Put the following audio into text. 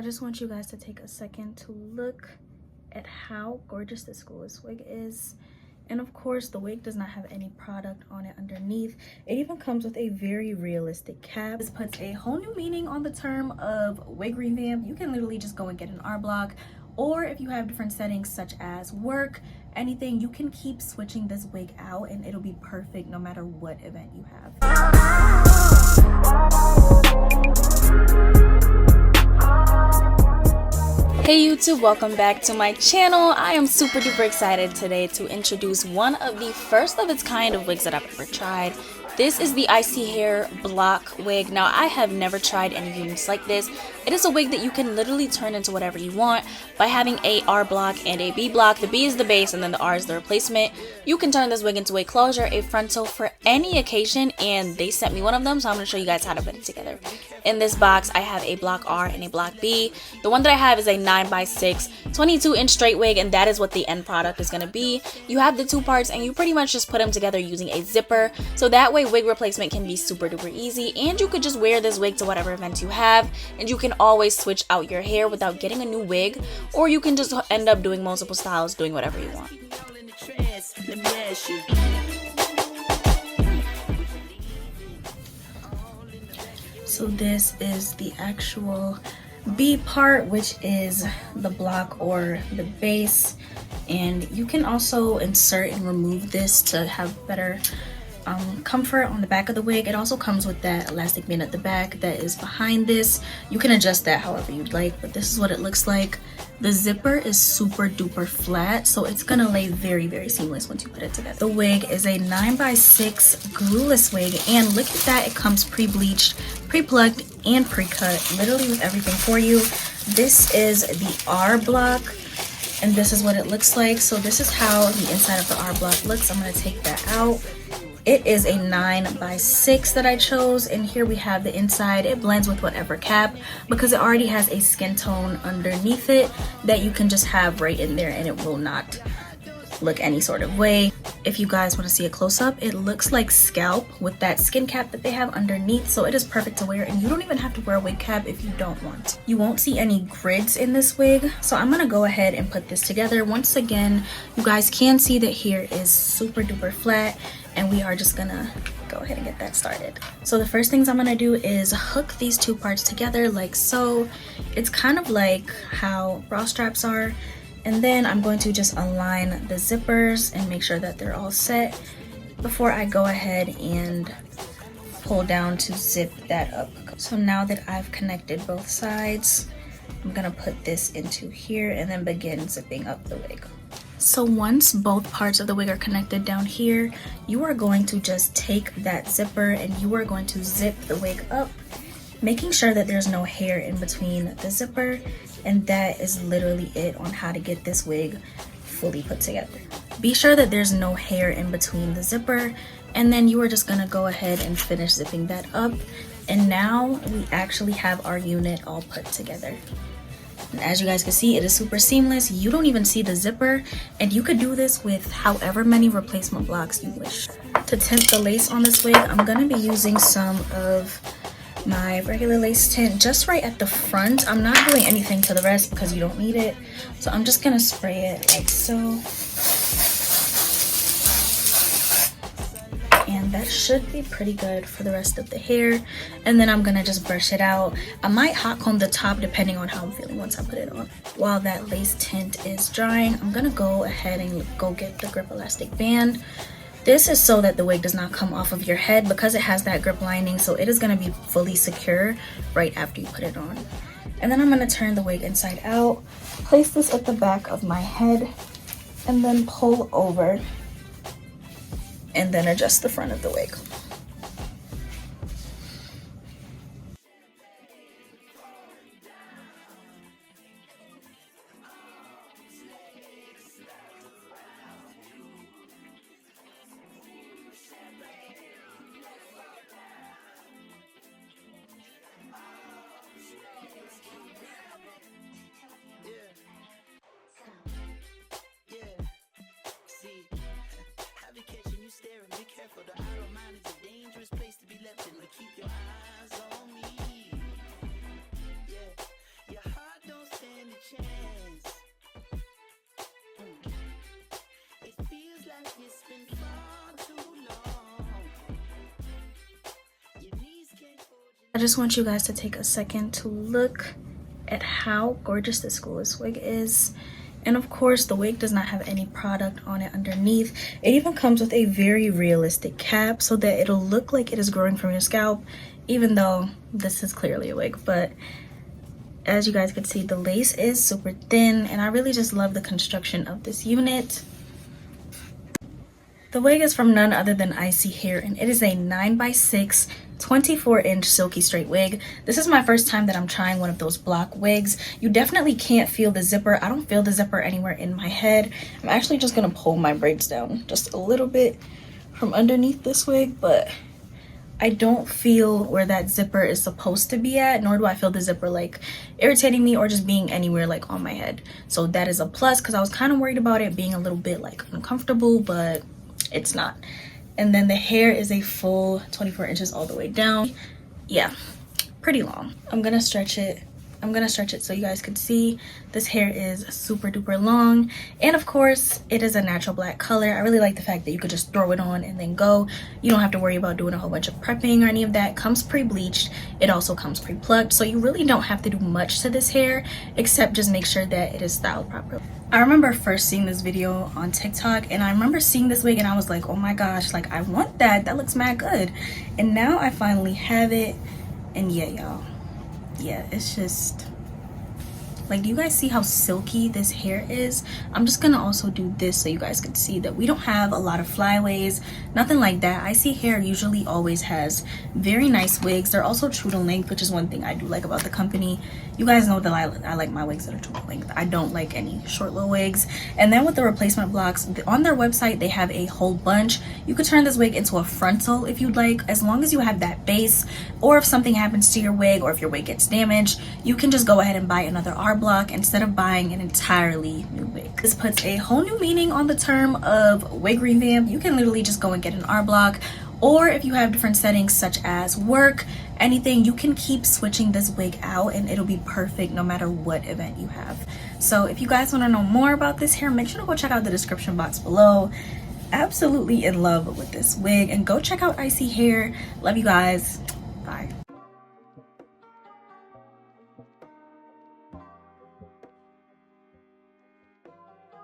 I just want you guys to take a second to look at how gorgeous this school's wig is. And of course, the wig does not have any product on it underneath. It even comes with a very realistic cap. This puts a whole new meaning on the term of wig revamp. You can literally just go and get an R block, or if you have different settings such as work, anything, you can keep switching this wig out and it'll be perfect no matter what event you have. Hey YouTube, welcome back to my channel. I am super duper excited today to introduce one of the first of its kind of wigs that I've ever tried. This is the ISEE Block Wig. Now, I have never tried any wigs like this. It is a wig that you can literally turn into whatever you want by having a R block and a B block. The B is the base and then the R is the replacement. You can turn this wig into a closure, a frontal for any occasion, and they sent me one of them, so I'm going to show you guys how to put it together. In this box, I have a block R and a block B. The one that I have is a 9x6 22-inch straight wig, and that is what the end product is going to be. You have the two parts and you pretty much just put them together using a zipper, so that way wig replacement can be super duper easy, and you could just wear this wig to whatever event you have, and you can always switch out your hair without getting a new wig, or you can just end up doing multiple styles, doing whatever you want. So this is the actual B part, which is the block or the base, and you can also insert and remove this to have better comfort on the back of the wig. It also comes with that elastic band at the back that is behind this. You can adjust that however you'd like, but this is what it looks like. The zipper is super duper flat, so it's gonna lay very, very seamless once you put it together. The wig is a 9x6 glueless wig, and look at that, it comes pre-bleached, pre-plucked, and pre-cut, literally with everything for you. This is the R block, and this is what it looks like. So this is how the inside of the R block looks. I'm gonna take that out. It is a 9x6 that I chose, and here we have the inside. It blends with whatever cap because it already has a skin tone underneath it that you can just have right in there and it will not look any sort of way. If you guys want to see a close-up, it looks like scalp with that skin cap that they have underneath, so it is perfect to wear, and you don't even have to wear a wig cap if you don't want. You won't see any grids in this wig, so I'm gonna go ahead and put this together. Once again, you guys can see that here is super duper flat, and we are just gonna go ahead and get that started. So the first things I'm gonna do is hook these two parts together like so. It's kind of like how bra straps are. And then I'm going to just align the zippers and make sure that they're all set before I go ahead and pull down to zip that up. So now that I've connected both sides, I'm gonna put this into here and then begin zipping up the wig. So once both parts of the wig are connected down here, you are going to just take that zipper and you are going to zip the wig up, making sure that there's no hair in between the zipper, and that is literally it on how to get this wig fully put together. Be sure that there's no hair in between the zipper, and then you are just gonna go ahead and finish zipping that up, and now we actually have our unit all put together. And as you guys can see, it is super seamless. You don't even see the zipper, and you could do this with however many replacement blocks you wish. To tint the lace on this wig, I'm gonna be using some of my regular lace tint just right at the front. I'm not doing anything to the rest because you don't need it, so I'm just gonna spray it like so, and that should be pretty good for the rest of the hair. And then I'm gonna just brush it out. I might hot comb the top depending on how I'm feeling once I put it on. While that lace tint is drying, I'm gonna go ahead and go get the grip elastic band. This is so that the wig does not come off of your head because it has that grip lining, so it is going to be fully secure right after you put it on. And then I'm going to turn the wig inside out, place this at the back of my head, and then pull over, and then adjust the front of the wig. just want you guys to take a second to look at how gorgeous this school's wig is. And of course, the wig does not have any product on it underneath. It even comes with a very realistic cap so that it'll look like it is growing from your scalp, even though this is clearly a wig. But as you guys can see, the lace is super thin, and I really just love the construction of this unit. The wig is from none other than ISEE Hair, and it is a 9x6 24-inch silky straight wig. This is my first time that I'm trying one of those block wigs. You definitely can't feel the zipper. I don't feel the zipper anywhere in my head. I'm actually just gonna pull my braids down just a little bit from underneath this wig, but I don't feel where that zipper is supposed to be at, nor do I feel the zipper like irritating me or just being anywhere like on my head. So that is a plus, because I was kind of worried about it being a little bit like uncomfortable, but it's not. And then the hair is a full 24 inches all the way down. Yeah, pretty long. I'm gonna stretch it so you guys can see. This hair is super duper long, and of course it is a natural black color. I really like the fact that you could just throw it on and then go. You don't have to worry about doing a whole bunch of prepping or any of that. It comes pre-bleached. It also comes pre-plucked, so you really don't have to do much to this hair except just make sure that it is styled properly. I remember first seeing this video on TikTok, and I remember seeing this wig and I was like, oh my gosh, like I want that. That looks mad good. And now I finally have it, and yeah, y'all. Yeah, it's just like, do you guys see how silky this hair is? I'm just gonna also do this so you guys can see that we don't have a lot of flyaways, nothing like that. ISEE Hair usually always has very nice wigs. They're also true to length, which is one thing I do like about the company. You guys know that I like my wigs that are true to length. I don't like any short little wigs. And then with the replacement blocks, on their website they have a whole bunch. You could turn this wig into a frontal if you'd like, as long as you have that base, or if something happens to your wig or if your wig gets damaged, you can just go ahead and buy another R block instead of buying an entirely new wig. This puts a whole new meaning on the term of wig revamp. You can literally just go and get an R block, or if you have different settings such as work, anything, you can keep switching this wig out and it'll be perfect no matter what event you have. So if you guys want to know more about this hair, make sure to go check out the description box below. Absolutely in love with this wig, and go check out ISEE Hair. Love you guys. Bye.